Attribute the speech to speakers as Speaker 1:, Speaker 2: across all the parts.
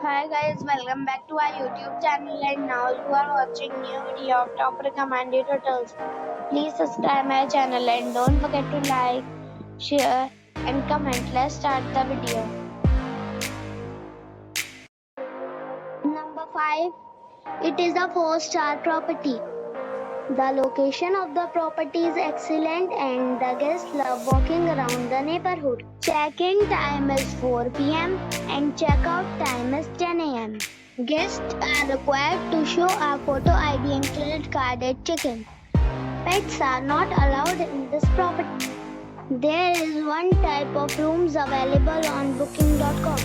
Speaker 1: Hi guys, welcome back to our YouTube channel and now you are watching new video of top recommended hotels. Please subscribe my channel and don't forget to like, share and comment. Let's start the video. Number 5. It is a 4-star property. The location of the property is excellent and the guests love walking around the neighborhood. Check-in time is 4 p.m. and check-out time is 10 a.m. Guests are required to show a photo ID and credit card at check-in. Pets are not allowed in this property. There is one type of rooms available on booking.com.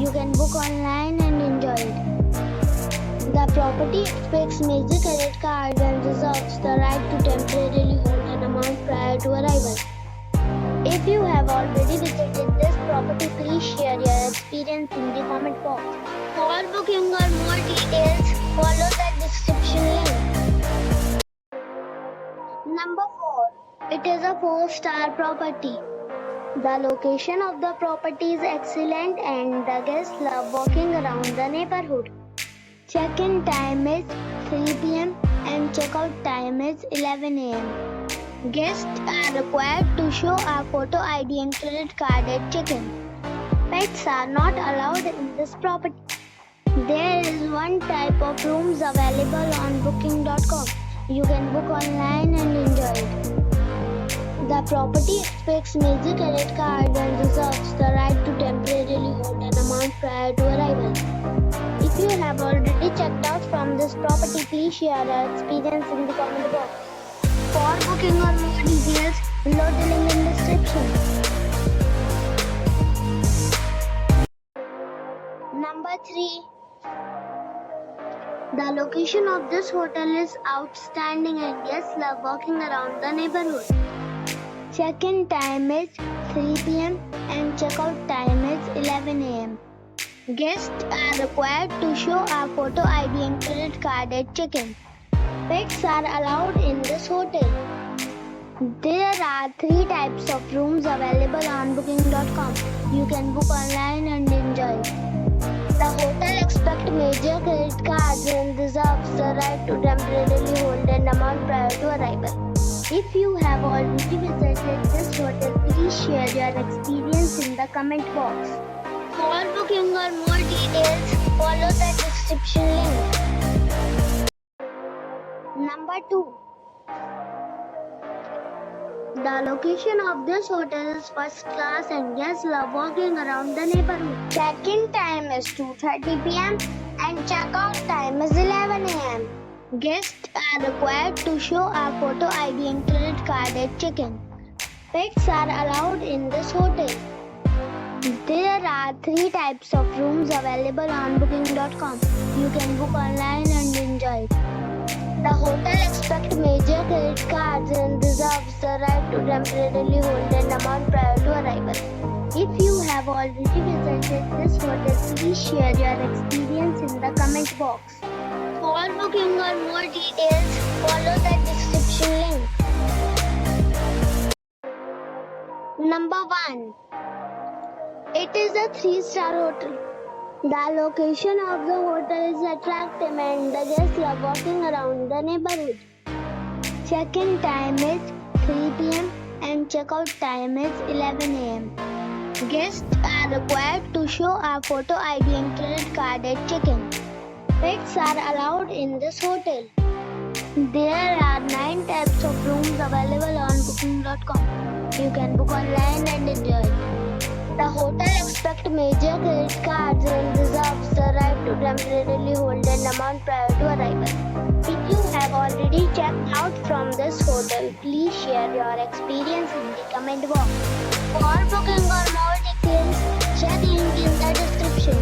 Speaker 1: You can book online and enjoy it. The property expects major credit cards and reserves the right to temporarily hold an amount prior to arrival. If you have already visited this property, please share your experience in the comment box. For booking or more details, follow the description link. Number 4. It is a 4-star property. The location of the property is excellent and the guests love walking around the neighborhood. Check-in time is 3 p.m. and check-out time is 11 a.m. Guests are required to show a photo ID and credit card at check-in. Pets are not allowed in this property. There is one type of rooms available on booking.com. You can book online and enjoy it. The property expects major credit cards and reserves the right to temporarily hold an amount prior to arrival. If you have already checked out from this property, please share your experience in the comment box. For booking or more details, below the link in description. Number 3. The location of this hotel is outstanding and guests love walking around the neighborhood. Check-in time is 3 p.m. and check-out time is 11 a.m. Guests are required to show a photo ID and credit card at check-in. Pets are allowed in this hotel. There are 3 types of rooms available on booking.com. You can book online and enjoy it. The hotel expects major credit cards and reserves the right to temporarily hold an amount prior to arrival. If you have already visited this hotel, please share your experience in the comment box. For booking or more details, follow the description link. Number 2. The location of this hotel is first class and guests love walking around the neighborhood. Check-in time is 2:30 p.m. and check-out time is 11 a.m. Guests are required to show a photo ID and credit card at check-in. Pets are allowed in this hotel. There are 3 types of rooms available on booking.com. You can book online and enjoy it. The hotel expects major credit cards and reserves the right to temporarily hold an amount prior to arrival. If you have already visited this hotel, please share your experience in the comment box. For booking or more details, follow the description link. Number 1. It is a 3-star hotel. The location of the hotel is attractive and the guests love walking around the neighborhood. Check-in time is 3 p.m. and check-out time is 11 a.m. Guests are required to show a photo ID and credit card at check-in. Pets are allowed in this hotel. There are 9 types of rooms available on booking.com. You can book online and enjoy it. The hotel expects major credit cards and reserves the right to temporarily hold an amount prior to arrival. If you have already checked out from this hotel, please share your experience in the comment box. For booking or more details, check link in the description.